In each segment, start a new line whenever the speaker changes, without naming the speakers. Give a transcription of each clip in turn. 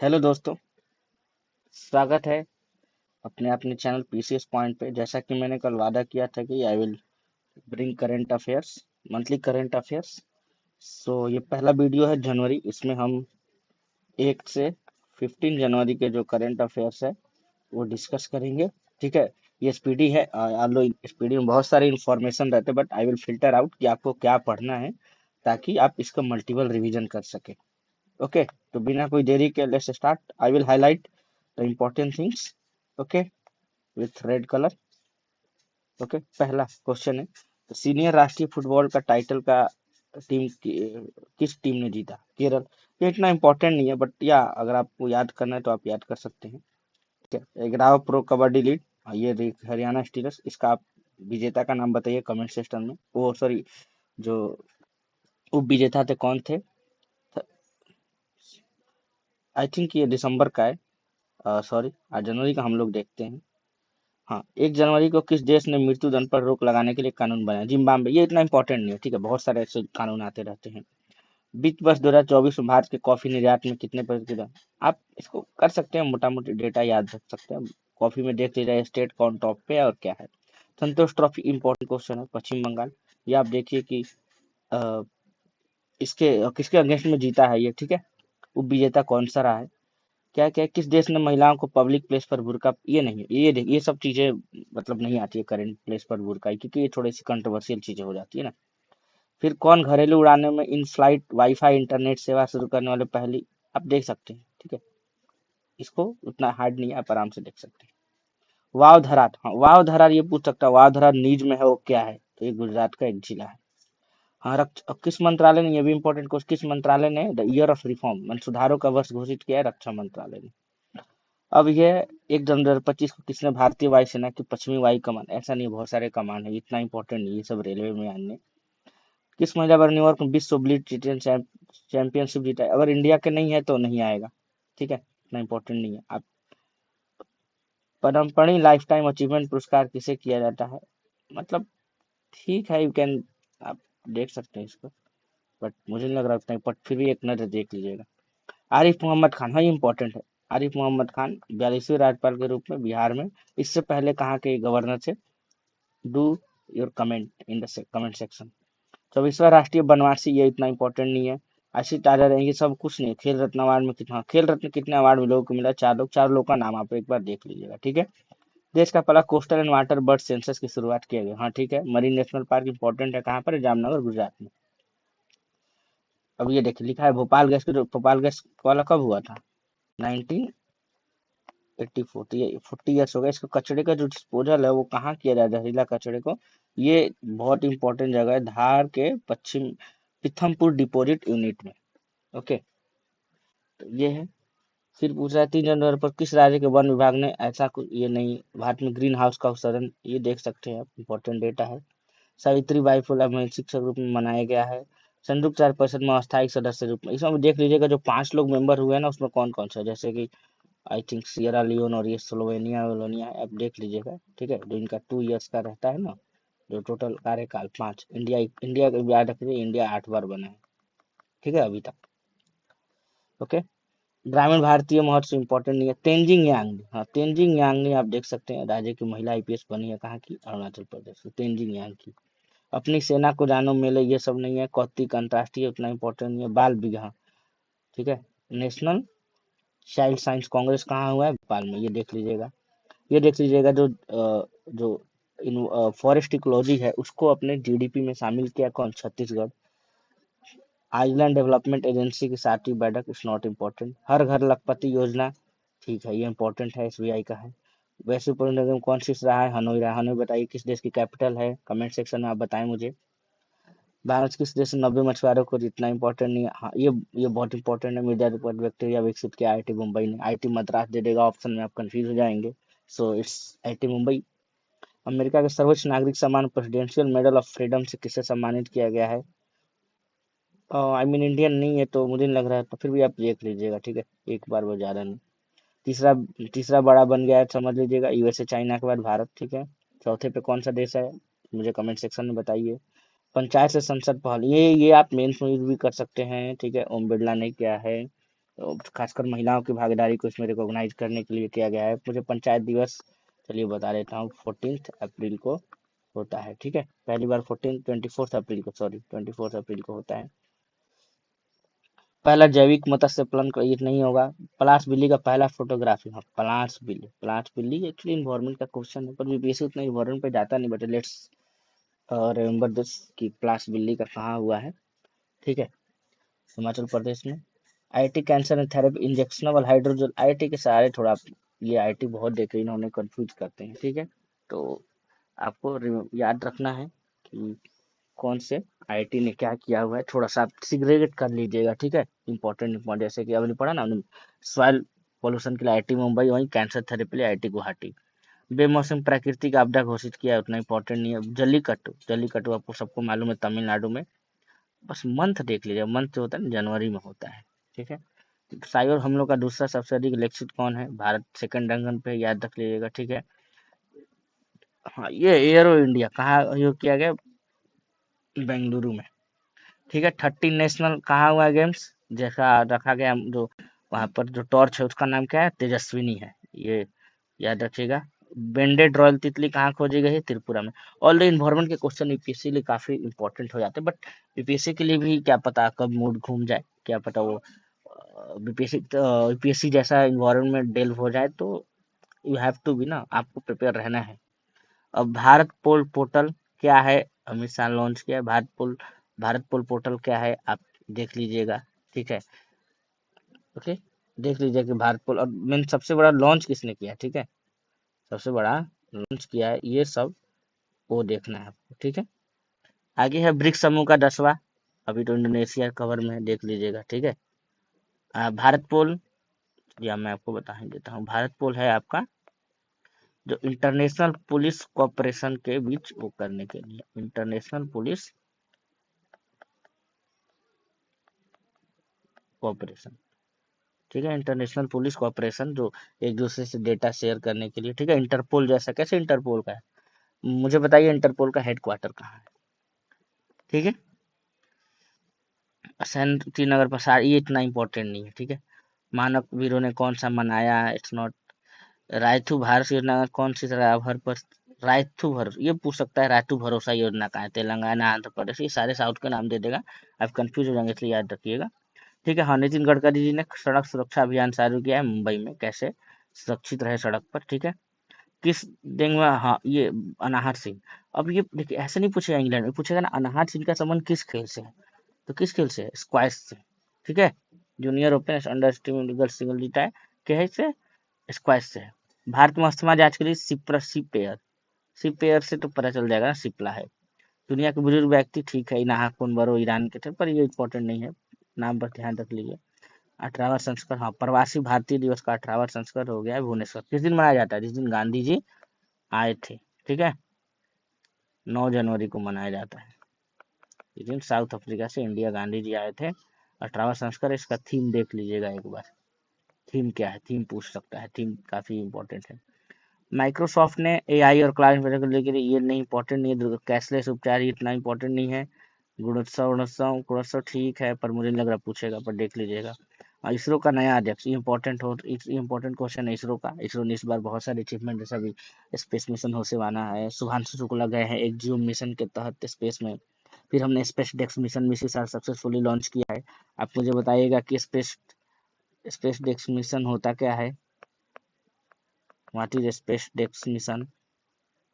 Hello दोस्तों, स्वागत है अपने चैनल पीसीएस पॉइंट पे। जैसा कि मैंने कल वादा किया था कि I will bring current affairs, monthly current affairs. So ये पहला वीडियो है जनवरी। इसमें हम 1 से 15 जनवरी के जो करंट अफेयर्स है वो डिस्कस करेंगे। ठीक है। ये स्पीडी है, although स्पीडी में बहुत सारे इंफॉर्मेशन रहते हैं, but I will filter out कि आपको क्या पढ़ना है ताकि आप इसका मल्टीपल रिवीजन कर सके। ओके, तो बिना कोई देरी के let's start. I will highlight the important things, okay, with red colour. Okay, पहला क्वेश्चन है, तो सीनियर राष्ट्रीय फुटबॉल का टाइटल का किस टीम ने जीता? केरल। ये इतना इम्पोर्टेंट नहीं है, बट या अगर आपको याद करना है तो आप याद कर सकते हैं। ठीक है। 11 प्रो कबड्डी लीग, ये हरियाणा स्टीलर्स। इसका आप विजेता का नाम बताइए कमेंट सेक्शन में। वो सॉरी, जो उप विजेता थे कौन थे? आई थिंक ये दिसंबर का है, सॉरी, आज जनवरी का हम लोग देखते हैं। हाँ, 1 जनवरी को किस देश ने मृत्यु दंड पर रोक लगाने के लिए कानून बनाया? जिम्बाब्वे। ये इतना इंपॉर्टेंट नहीं है, ठीक है, बहुत सारे ऐसे कानून आते रहते हैं। वित्त वर्ष 2024 में भारत के कॉफी निर्यात में कितने प्रतिशत है? आप इसको कर सकते हैं, मोटा मोटी डेटा याद रख सकते हैं। कॉफी में देख लीजिए स्टेट कौन टॉप पे है और क्या है। संतोष ट्रॉफी इंपॉर्टेंट क्वेश्चन है, पश्चिम बंगाल। ये आप देखिए कि अ, इसके किसके अगेंस्ट में जीता है ये, ठीक है। उप विजेता कौन सा रहा है? क्या क्या किस देश ने महिलाओं को पब्लिक प्लेस पर बुर्का, ये नहीं है, ये सब चीजें मतलब नहीं आती है करंट प्लेस पर बुर्का की, क्योंकि ये थोड़ी सी कंट्रोवर्शियल चीजें हो जाती है ना। फिर कौन घरेलू उड़ानों में इन फ्लाइट वाईफाई इंटरनेट सेवा शुरू करने वाले पहली, आप देख सकते हैं, ठीक है। इसको उतना हार्ड नहीं है, आप आराम से देख सकते हैं। वाव धरार, हाँ वाव धरार, ये पूछ सकता है वाव धरार नीज में है वो क्या है? तो ये गुजरात का एक जिला है। हाँ, अब किस मंत्रालय ने, ये भी इंपॉर्टेंट क्वेश्चन, किस मंत्रालय ने द ईयर ऑफ रिफॉर्म मन सुधारों का वर्ष घोषित किया है? रक्षा मंत्रालय ने। अब ये 1 जनवरी 2025 को किसने भारतीय वायुसेना की पश्चिमी वायु कमान, ऐसा नहीं, बहुत सारे कमान है, इतना इंपॉर्टेंट नहीं, ये सब रेलवे में आने। किस महिला वर्ग न्यूयॉर्क में विश्व ब्लिट्ज चैंपियनशिप जीता है? अगर इंडिया के नहीं है तो नहीं आएगा, ठीक है, इतना इंपॉर्टेंट नहीं है। आप परम्पणी लाइफ टाइम अचीवमेंट पुरस्कार किसे किया जाता है? मतलब ठीक है, यू कैन, आप देख सकते हैं इसको, बट मुझे नहीं लग रहा उतना, बट फिर भी एक नजर देख लीजिएगा। आरिफ मोहम्मद खान, हाँ ये इंपॉर्टेंट है। आरिफ मोहम्मद खान 42वें राज्यपाल के रूप में बिहार में, इससे पहले कहाँ के गवर्नर थे? Do your comment in the comment section. 24वां राष्ट्रीय बनवासी, ये इतना इंपॉर्टेंट नहीं है। ऐसी ताजा रहेंगे सब कुछ नहीं है। खेल रत्न अवार्ड में कितना, खेल रत्न कितने अवार्ड में लोगों को मिला? 4 लोग, 4 लोग का नाम आप एक बार देख लीजिएगा, ठीक है। देश का पहला coastal and water bird census की शुरुआत किया गया, हाँ ठीक है। मरीन नेशनल पार्क इंपॉर्टेंट है, कहाँ पर है? जामनगर, गुजरात में। अब ये देखिए लिखा है भोपाल गैस, भोपाल गैस वाला कब हुआ था? 1984। तो ये 40 ईयर्स हो गए। इसका कचरे का जो डिस्पोजल है वो कहाँ किया जाए, जहरीला कचरे को? ये बहुत इंपॉर्टेंट जगह है, धार के पश्चिम पिथमपुर डिपोजिट यूनिट में। ओके, तो ये है। फिर पूछ रहा है 3 जनवरी पर किस राज्य के वन विभाग ने ऐसा कुछ, ये नहीं, भारत में ग्रीन हाउस का उत्सर्जन, ये देख सकते हैं आप, इंपॉर्टेंट डेटा है। सावित्री बाई फुले महिला शिक्षक रूप में मनाया गया है। संयुक्त राष्ट्र परिषद में अस्थायी सदस्य रूप में, इसमें देख लीजिएगा जो 5 लोग मेंबर हुए हैं ना, उसमें कौन कौन सा है, जैसे कि आई थिंक सियरा लियोन और ये स्लोवेनिया वेलोनिया है, आप देख लीजिएगा, ठीक है। जो इनका 2 ईयर्स का रहता है ना, जो टोटल कार्यकाल 5। इंडिया, इंडिया का याद रखिए, इंडिया 8 बार बना है, ठीक है, अभी तक। ओके। ग्रामीण भारतीय महोत्सव इंपॉर्टेंट नहीं है। तेंजिंग यांग, हाँ तेंजिंग यांग आप देख सकते हैं, राज्य की महिला आईपीएस बनी है, कहाँ की? अरुणाचल प्रदेश की, तेंजिंग यांग की। अपनी सेना को जानो मेले, ये सब नहीं है। कौतिक अंतर्राष्ट्रीय, उतना इंपॉर्टेंट नहीं है। बाल विवाह, ठीक है। नेशनल चाइल्ड साइंस कांग्रेस कहाँ हुआ है? भोपाल में, ये देख लीजिएगा। ये देख लीजिएगा जो इन फॉरेस्ट इकोलॉजी है उसको अपने जीडीपी में शामिल किया कौन? छत्तीसगढ़। आइलैंड डेवलपमेंट एजेंसी की 7वीं बैठक, इट्स नॉट इम्पोर्टेंट। हर घर लखपति योजना, ठीक है, ये इंपॉर्टेंट है, एसबीआई का है। वैश्विक परिवहन निगम कौन शीर्ष रहा है? हनोई रहा। हनोई बताइए किस देश की कैपिटल है? कमेंट सेक्शन में आप बताएं मुझे। भारत किस देश से 90 मछुआरों को, इतना इंपॉर्टेंट नहीं है। हाँ ये बहुत इंपॉर्टेंट है। मिर्जापुर बैक्टीरिया विकसित किया आईआईटी मुंबई ने। आईआईटी मद्रास दे देगा ऑप्शन में, आप कंफ्यूज हो जाएंगे। So it's IIT Mumbai. America के सर्वोच्च नागरिक सम्मान प्रेसिडेंशियल मेडल ऑफ फ्रीडम से किसे सम्मानित किया गया है? आई मीन इंडियन नहीं है तो मुझे नहीं लग रहा है, तो फिर भी आप देख लीजिएगा, ठीक है, एक बार वो ज्यादा नहीं। तीसरा, तीसरा बड़ा बन गया है, समझ लीजिएगा, यूएसए चाइना के बाद भारत, ठीक है। चौथे पे कौन सा देश है? मुझे कमेंट सेक्शन में बताइए। पंचायत से संसद पहल, ये आप मेंस में भी कर सकते हैं, ठीक है। ओम बिरला ने किया है। तो खासकर महिलाओं की भागीदारी को इसमें रिकॉग्नाइज करने के लिए किया गया है। मुझे पंचायत दिवस चलिए बता देता हूँ, 14 अप्रैल को होता है। ठीक है, पहली बार 24 अप्रैल को, सॉरी 24 अप्रैल को होता है। पहला जैविक मत्स्य पालन का ये नहीं होगा। पलाश बिल्ली का पहला फोटोग्राफी, हाँ पलाश बिल्ली एक्चुअली इन्वायरमेंट का क्वेश्चन है, पर बीपीएससी उतना इन्वायरमेंट पे जाता नहीं, बट लेट्स रिमेम्बर दिस कि पलाश बिल्ली का कहाँ हुआ है। ठीक है, हिमाचल प्रदेश में। IT cancer and therapy injectable hydrogel, IT के सारे थोड़ा, ये आईटी बहुत देखे इन्होंने, कंफ्यूज करते हैं। ठीक है, तो आपको याद रखना है कि कौन से आईटी ने क्या किया हुआ है, थोड़ा सा आप सिग्रेगेट कर लीजिएगा। ठीक है, इंपॉर्टेंट जैसे कि अभी पढ़ा ना, सॉइल पोल्यूशन के लिए आईटी मुंबई, वहीं कैंसर थेरेपी के लिए आईटी गुवाहाटी। बेमौसम प्राकृतिक आपदा घोषित किया है, उतना इंपॉर्टेंट नहीं है। जल्लीकट्टू आपको सबको मालूम है, तमिलनाडु में। बस मंथ देख लीजिए, मंथ जो होता है ना जनवरी में होता है। ठीक है, साइबर हमलों का दूसरा सबसे अधिक लक्षित कौन है? भारत सेकंड रैंक पे, याद रख लीजिएगा। ठीक है, हाँ ये एयरो इंडिया कहाँ योग किया गया? बेंगलुरु में। ठीक है, 13 नेशनल कहाँ हुआ गेम्स? जैसा रखा गया, जो वहां पर जो टॉर्च है उसका नाम क्या है? तेजस्विनी है, ये याद रखिएगा। बेंडेड रॉयल तितली कहाँ खोजी गई है? त्रिपुरा में। ऑल द इन्वायरमेंट के क्वेश्चन यूपीएससी लिए काफी इंपॉर्टेंट हो जाते हैं, बट यूपीएससी के लिए भी क्या पता कब मूड घूम जाए, क्या पता वो यूपीएससी जैसा इन्वायरमेंट डेल्व हो जाए, तो यू हैव टू बी ना, आपको प्रिपेयर रहना है। अब भारत पोल पोर्टल क्या है? अमित शाह लॉन्च किया है भारत पोल पोर्टल क्या है, आप देख लीजिएगा। ठीक है, ओके, देख लीजिए कि भारत पोल, और मेन सबसे बड़ा लॉन्च किसने किया? ठीक है, सबसे बड़ा लॉन्च किया है, ये सब वो देखना है आपको। ठीक है, आगे है ब्रिक्स समूह का 10वां, अभी तो इंडोनेशिया कवर में है, देख लीजिएगा। ठीक है, भारत पोल, या मैं आपको बता ही देता हूँ। भारत पोल है आपका जो इंटरनेशनल पुलिस कोऑपरेशन के बीच वो करने के लिए, इंटरनेशनल पुलिस कोऑपरेशन। ठीक है, इंटरनेशनल पुलिस कोऑपरेशन, जो एक दूसरे से डेटा शेयर करने के लिए। ठीक है, इंटरपोल जैसा, कैसे इंटरपोल का है? मुझे बताइए इंटरपोल का हेडक्वार्टर कहाँ है? ठीक है, श्रीनगर प्रसार, ये इतना इंपॉर्टेंट नहीं है। ठीक है, मानव वीरों ने कौन सा मनाया? It's not. रायथू भारत योजना का कौन सी तरह आभार पर? रायथू भरोसा, ये पूछ सकता है रायथू भरोसा योजना कहाँ है? तेलंगाना, आंध्र प्रदेश, ये सारे साउथ के नाम दे देगा, आप कंफ्यूज हो जाएंगे, इसलिए याद रखिएगा। ठीक है, हाँ, नितिन गडकरी जी ने सड़क सुरक्षा अभियान शुरू किया है मुंबई में, कैसे सुरक्षित रहे सड़क पर। ठीक है, किस देंगे? हाँ, ये अनाहत सिंह। अब ये देखिए, ऐसे नहीं पूछेगा, इंग्लैंड में पूछेगा ना, अनाहत सिंह का संबंध किस खेल से है? तो किस खेल से है? स्क्वैश से। ठीक है, junior open under single single जीता है, क्या है इससे? स्क्वैश से है। भारत में अस्थमा जांच के लिए सिप पेयर से तो पता चल जाएगा ना, सिप्ला है। दुनिया के बुजुर्ग व्यक्ति, ठीक है, इनाहा कुनवरो ईरान के थे, पर ये इंपॉर्टेंट नहीं है, नाम पर ध्यान रख लीजिए। 18वां संस्करण, हाँ, प्रवासी भारतीय दिवस का 18वां संस्करण हो गया है भुवनेश्वर। किस दिन मनाया जाता है? जिस दिन गांधी जी आए थे। ठीक है, 9 जनवरी को मनाया जाता है, इस दिन साउथ अफ्रीका से इंडिया गांधी जी आए थे। 18वां संस्करण, इसका थीम देख लीजिएगा एक बार, थीम क्या है? थीम पूछ सकता है, थीम काफी इंपॉर्टेंट है। माइक्रोसॉफ्ट ने एआई और क्लाउड इंफ्रास्ट्रक्चर को लेकर, ये नहीं इंपॉर्टेंट नहीं है। कैशलेस उपचार, ये इतना इंपॉर्टेंट नहीं है। गुणोत्सव ठीक है, पर मुझे नहीं लग रहा पूछेगा, पर देख लीजिएगा। इसरो का नया अध्यक्ष, इंपॉर्टेंट क्वेश्चन है इसरो का। इसरो ने इस बार बहुत सारे अचीवमेंट है, सभी स्पेस मिशन होने है। शुभांशु शुक्ला गए हैं एक जियो मिशन के तहत स्पेस में। फिर हमने स्पेस डेक्स मिशन इसी साल सक्सेसफुली लॉन्च किया है। आप मुझे बताइएगा कि स्पेस डेक्स मिशन होता क्या है? What is SpaceX mission?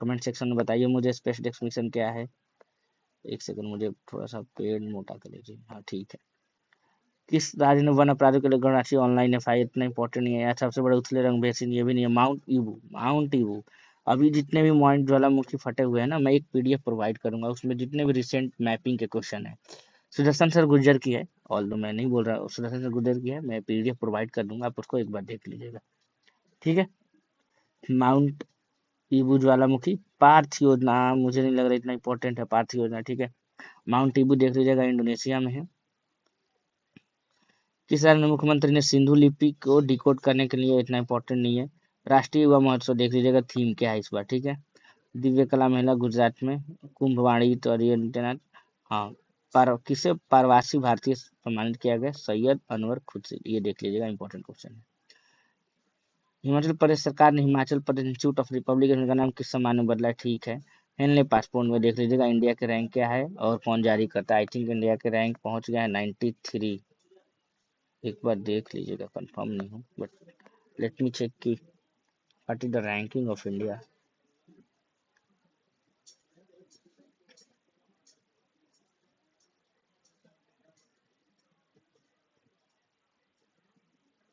Comment section में बताइए मुझे, स्पेस डेक्स मिशन क्या है। एक सेकंड, मुझे थोड़ा सा पेड़ मोटा कर लीजिए। हाँ ठीक है, किस राज्य ने वन अपराधों के लिए गणराज्य ऑनलाइन एफआईआर, इतना इंपॉर्टेंट नहीं है यार। सबसे बड़े उथले रंग बेसिन, ये भी नहीं है। माउंट ईबू। अभी जितने भी माउंट ज्वालामुखी फटे हुए हैं ना, मैं एक पीडीएफ प्रोवाइड करूंगा, उसमें जितने भी रिसेंट मैपिंग के क्वेश्चन है, सुदर्शन सर गुर्जर की है, ऑल दो मैं नहीं बोल रहा, सुदर्शन सर गुर्जर की है, मैं पीडीएफ प्रोवाइड कर दूंगा, आप उसको एक बार देख लीजिएगा। ठीक है, माउंट ईबू ज्वालामुखी, पार्थ योजना, मुझे नहीं लग रहा इतना इंपॉर्टेंट है पार्थ योजना। ठीक है, माउंट ईबू देख लीजिएगा, इंडोनेशिया में है। किस राज्य में मुख्यमंत्री ने सिंधु लिपि को डिकोड करने के लिए, इतना इंपॉर्टेंट नहीं है। राष्ट्रीय युवा महोत्सव देख लीजिएगा, थीम क्या है इस बार। ठीक है, दिव्य कला मेला गुजरात में, कुंभवाणी तो हाँ, किसे प्रवासी भारतीय सम्मानित किया गया? सैयद अनवर खुर्शीद। ये देख लीजिएगा, इंपॉर्टेंट क्वेश्चन है। हिमाचल प्रदेश सरकार ने Himachal Pradesh institute of Republic का नाम किस सम्मान में बदला है? ठीक है, हेनले पासपोर्ट में देख लीजिएगा इंडिया के रैंक क्या है और कौन जारी करता है। आई थिंक इंडिया के रैंक पहुंच गया है 93। एक बार देख लीजिएगा, कंफर्म नहीं हूँ, बट लेट मी चेक की what is the ranking of India.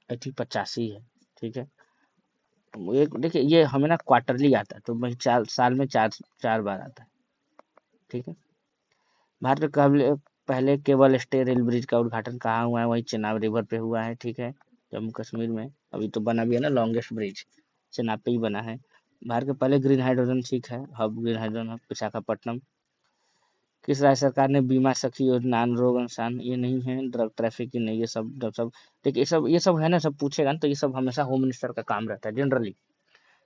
I think 85 है। ठीक है, एक देखिए, ये हमें ना क्वार्टरली आता है, तो वही साल में चार चार बार आता है। ठीक है, भारत में पहले केबल स्टे रेल ब्रिज का उद्घाटन कहाँ हुआ है? वही चेनाब रिवर पे हुआ है। ठीक है, जम्मू कश्मीर में। अभी तो बना भी है ना लॉन्गेस्ट ब्रिज, चेनाब पे ही बना है। भारत के पहले ग्रीन हाइड्रोजन, ठीक है, hub green hydrogen hub Visakhapatnam. किस राज्य सरकार ने बीमा सखी योजना रोग इंसान? ये नहीं है, ड्रग ट्रैफिकिंग नहीं, ये सब देखिए, ये सब है ना, सब पूछेगा ना, तो ये सब हमेशा होम मिनिस्टर का काम रहता है जनरली।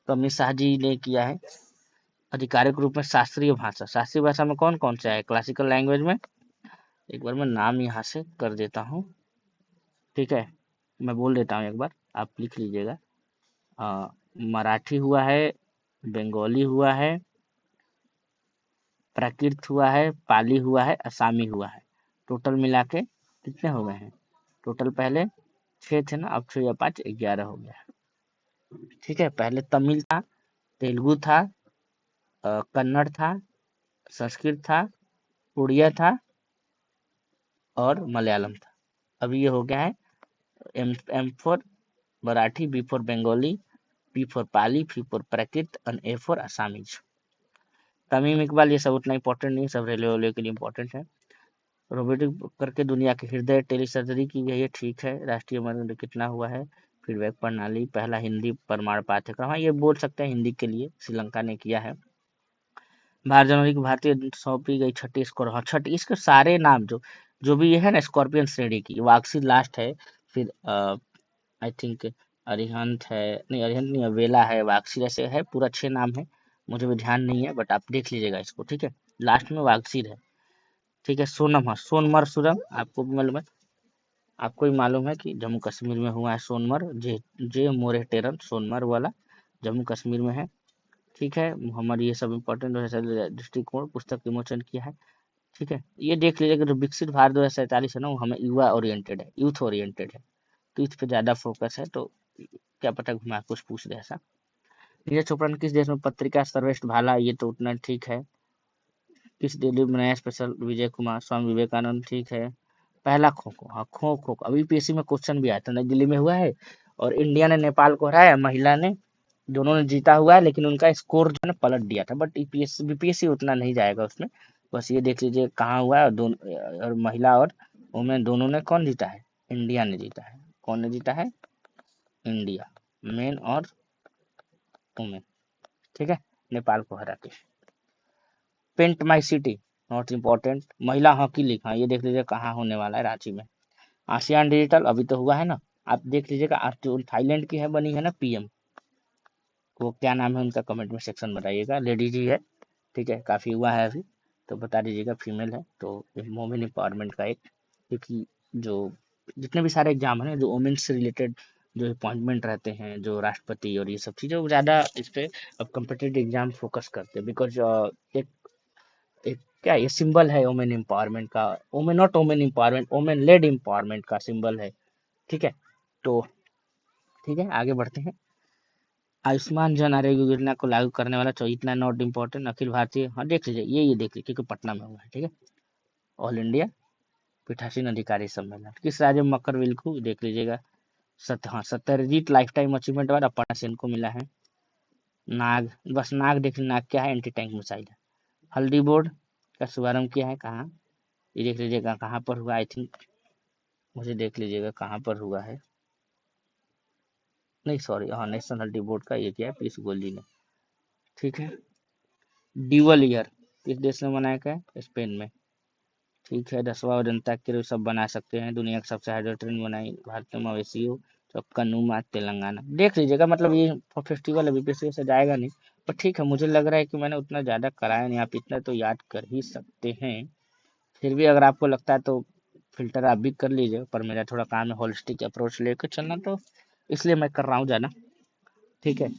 तो अमित शाह जी ने किया है। आधिकारिक रूप में शास्त्रीय भाषा में कौन कौन सा है? क्लासिकल लैंग्वेज में एक बार मैं नाम यहाँ से कर देता हूँ। ठीक है, मैं बोल देता हूँ एक बार, आप लिख लीजिएगा। मराठी हुआ है, बंगाली हुआ है, प्राकृत हुआ है, पाली हुआ है, असामी हुआ है। टोटल मिला के कितने हो गए हैं? टोटल पहले 6 थे ना, अब 6 या 5, 11 हो गया। ठीक है, पहले तमिल था, तेलुगु था, कन्नड़ था, संस्कृत था, उड़िया था और मलयालम था। अभी ये हो गया है M for Marathi, B for Bengali, P for Pali, P for Prakrit और ए फॉर असामीज। तमीम इकबाल, ये सब उतना इंपॉर्टेंट नहीं, सब रेलवे वाले के लिए इंपॉर्टेंट है। रोबोटिक करके दुनिया के हृदय टेली सर्जरी की गई है। ठीक है, राष्ट्रीय मरण कितना हुआ है? फीडबैक प्रणाली पहला हिंदी प्रमाण पाठ्यक्रम, हाँ ये बोल सकते हैं हिंदी के लिए, श्रीलंका ने किया है। 12 जनवरी को भारतीय सौंपी गई छठी स्कोर, हाँ छठी, इसके सारे नाम जो जो भी ये है ना स्कॉर्पियन श्रेणी की, वाक्सी लास्ट है, फिर आई थिंक अरिहंत है, नहीं अरिहंत नहीं है, वेला है, वाक्सीर, ऐसे है पूरा 6 नाम है, मुझे भी ध्यान नहीं है, बट आप देख लीजिएगा इसको। ठीक है, लास्ट में वाक्सीर है। ठीक है, सोनम, हाँ सोनमर सुरंग आपको भी मालूम है। आपको भी मालूम है कि जम्मू कश्मीर में हुआ है सोनमर, जे जे मोरे टेरन सोनमर वाला जम्मू कश्मीर में है। ठीक है, हमारी ये सब इम्पोर्टेंट दृष्टिकोण पुस्तक विमोचन किया है। ठीक है, ये देख लीजिएगा, जो विकसित भारत 2047 है ना, वो हमें युवा ओरिएंटेड है, यूथ ओरिएंटेड है, तो इस पे ज्यादा फोकस है, तो क्या पता घुमा कुछ पूछ दे ऐसा। नीरज चोपड़ा ने किस देश में पत्रिका सर्वश्रेष्ठ भाला? ये तो उतना ठीक है। किस दिल्ली में नया स्पेशल? विजय कुमार, स्वामी विवेकानंद। ठीक है, पहला खो खो, हाँ खो खो अभी पीएससी में क्वेश्चन भी आया था, नई दिल्ली में हुआ है, और इंडिया ने नेपाल को हराया, महिला ने, दोनों ने जीता हुआ है, लेकिन उनका स्कोर जो है ना पलट दिया था, बट ईपीएससी बीपीएससी उतना नहीं जाएगा उसमें। बस ये देख लीजिए कहाँ हुआ है, और दोनों और महिला और वुमेन दोनों ने कौन जीता है? इंडिया ने जीता है। कौन ने जीता है? इंडिया, मेन और वुमेन। ठीक है, नेपाल को हरा के। Paint my city, not important. महिला हॉकी लीग, हाँ ये देख लीजिए कहाँ होने वाला है, रांची में। आसियान डिजिटल अभी तो हुआ है ना, आप देख लीजिएगा। आप जो थाईलैंड की है बनी है ना पीएम, वो क्या नाम है उनका, कमेंट में सेक्शन बताइएगा, लेडीज ही है। ठीक है, काफी हुआ है अभी, तो बता दीजिएगा, फीमेल है, तो वुमेन एम्पावरमेंट का एक, क्योंकि जो जितने भी सारे एग्जाम है जो वुमेन से रिलेटेड जो अपॉइंटमेंट रहते हैं, जो राष्ट्रपति और ये सब चीजें, वो ज्यादा इस पे अब कम्पिटेटिव एग्जाम फोकस करते हैं, बिकॉज एक एक क्या ये सिंबल है वुमेन एम्पावरमेंट का, women not women empowerment, women lead empowerment का सिंबल है। ठीक है, तो ठीक है, आगे बढ़ते हैं। आयुष्मान जन आरोग्य योजना को लागू करने वाला इतना नॉट इम्पोर्टेंट, अखिल भारतीय, हाँ देख लीजिए, ये देख लीजिए, क्योंकि पटना में हुआ है। ठीक है, ऑल इंडिया पीठासीन अधिकारी सम्मेलन किस राज्य में मकर विलकू? देख लीजिएगा, हाँ Satyajit life time achievement award Aparna Sen को मिला है। नाग, बस नाग देख लीजिए, नाग क्या है? एंटी टैंक मिसाइल है। हल्दी बोर्ड का शुभारंभ किया है कहाँ? ये देख लीजिएगा कहाँ पर हुआ, आई थिंक, मुझे देख लीजिएगा कहाँ पर हुआ है, नहीं सॉरी, हाँ नेशनल हल्दी बोर्ड का ये किया है पीयूष गोयली ने। ठीक है, ड्यूअल ईयर किस देश में मनाया गया? स्पेन में। ठीक है, 10वां जनता के सब बना सकते हैं, दुनिया की सबसे हाइड्रो ट्रेन बनाई भारत में, मवेशियों तो कन्नूमा तेलंगाना। देख लीजिएगा, मतलब ये फेस्टिवल अभी बीपीएससी से जाएगा नहीं, पर ठीक है, मुझे लग रहा है कि मैंने उतना ज्यादा कराया नहीं, आप इतना तो याद कर ही सकते हैं। फिर भी अगर आपको लगता है तो फिल्टर आप भी कर लीजिए, पर मेरा थोड़ा काम है होलिस्टिक अप्रोच लेकर चलना, तो इसलिए मैं कर रहा हूँ ज़्यादा। ठीक है,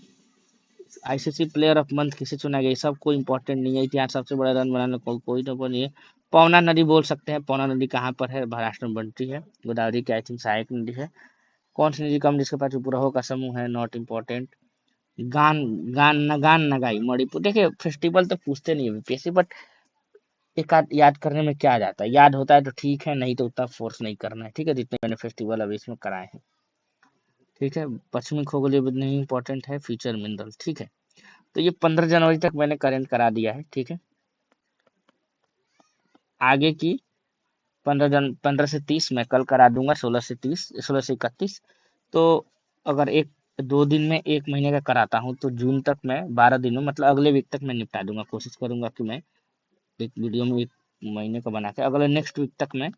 आईसीसी प्लेयर ऑफ मंथ किसे चुना गया, ये सब कोई इंपॉर्टेंट नहीं है। इतिहास सबसे बड़ा रन बनाने कोई तो नहीं है। पवना नदी बोल सकते हैं। पवना नदी कहाँ पर है, महाराष्ट्र में बनती है। गोदावरी की आई थिंक सहायक नदी है। कौन सी नदी कम जिसके पास उपग्रहों का समूह है, नॉट इम्पोर्टेंट। गान गान नगाई मणिपुर। देखिए फेस्टिवल तो पूछते नहीं है यूपीएससी, बट एक आध याद करने में क्या जाता है, याद होता है तो ठीक है, नहीं तो उतना फोर्स नहीं करना है। ठीक है, जितने मैंने फेस्टिवल अभी इसमें कराए हैं। ठीक है, पश्चिमी खगोलीय नहीं इंपॉर्टेंट है, फ्यूचर मिनरल। ठीक है, तो ये 15 जनवरी तक मैंने करेंट करा दिया है। ठीक है, आगे की 15 से 30 मैं कल करा दूंगा, 16 से 30, 16 से 31। तो अगर एक 2 दिन में 1 महीने का कराता हूँ तो जून तक मैं 12 दिन में, मतलब अगले वीक तक मैं निपटा दूंगा। कोशिश करूंगा कि मैं एक वीडियो में 1 महीने का बना के अगले नेक्स्ट वीक तक मैं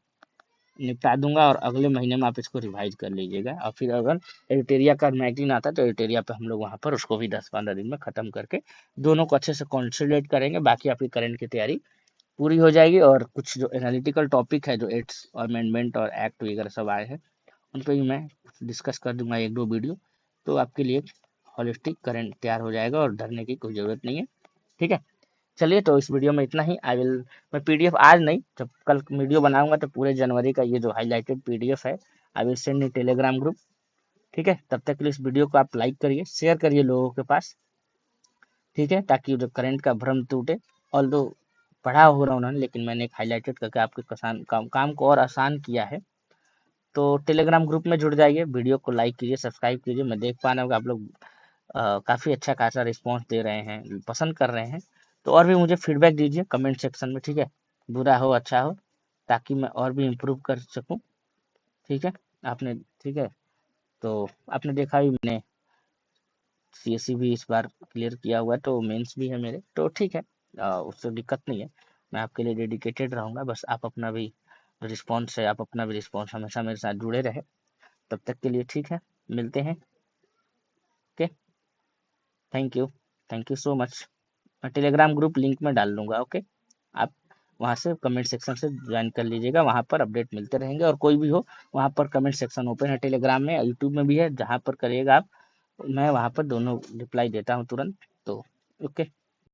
निपटा दूंगा, और अगले महीने में आप इसको रिवाइज कर लीजिएगा। और फिर अगर एडिटेरिया का मैगजीन आता है तो एडिटेरिया पे हम लोग वहाँ पर उसको भी 10-15 दिन में खत्म करके दोनों को अच्छे से कॉन्सोलिडेट करेंगे। बाकी आपकी करंट की तैयारी पूरी हो जाएगी, और कुछ जो एनालिटिकल टॉपिक है, जो एड्स और अमेंडमेंट और एक्ट वगैरह सब आए हैं, उन पर भी मैं डिस्कस कर दूंगा 1-2 वीडियो। तो आपके लिए होलिस्टिक करंट तैयार हो जाएगा और डरने की कोई ज़रूरत नहीं है। ठीक है, चलिए तो इस वीडियो में इतना ही। मैं पीडीएफ आज नहीं, जब कल वीडियो बनाऊंगा तो पूरे जनवरी का ये जो हाईलाइटेड पीडीएफ है I will send in Telegram group. ठीक है, तब तक के लिए इस वीडियो को आप लाइक करिए, शेयर करिए लोगों के पास। ठीक है, ताकि जो करंट का भ्रम टूटे। ऑल दो पढ़ा हो रहा उन्होंने, लेकिन मैंने एक हाईलाइटेड करके आपके काम को और आसान किया है। तो टेलीग्राम ग्रुप में जुड़ जाइए, वीडियो को लाइक कीजिए, सब्सक्राइब कीजिए। मैं देख पा रहा हूँ कि आप लोग काफ़ी अच्छा खासा रिस्पांस दे रहे हैं, पसंद कर रहे हैं। तो और भी मुझे फीडबैक दीजिए कमेंट सेक्शन में। ठीक है, बुरा हो अच्छा हो, ताकि मैं और भी इम्प्रूव कर सकूं। ठीक है, आपने ठीक है, तो आपने देखा भी मैंने सीएससी भी इस बार क्लियर किया हुआ है, तो मेंस भी है मेरे, तो ठीक है, उससे दिक्कत नहीं है। मैं आपके लिए डेडिकेटेड रहूँगा, बस आप अपना भी रिस्पॉन्स है, आप अपना भी रिस्पॉन्स हमेशा मेरे साथ जुड़े रहे। तब तक के लिए ठीक है, मिलते हैं। Okay, thank you, thank you so much. मैं टेलीग्राम ग्रुप लिंक में डाल दूंगा। ओके, आप वहाँ से कमेंट सेक्शन से ज्वाइन कर लीजिएगा, वहाँ पर अपडेट मिलते रहेंगे। और कोई भी हो, वहाँ पर कमेंट सेक्शन ओपन है, टेलीग्राम में, यूट्यूब में भी है, जहाँ पर करिएगा आप, मैं वहाँ पर दोनों रिप्लाई देता हूँ तुरंत। तो ओके।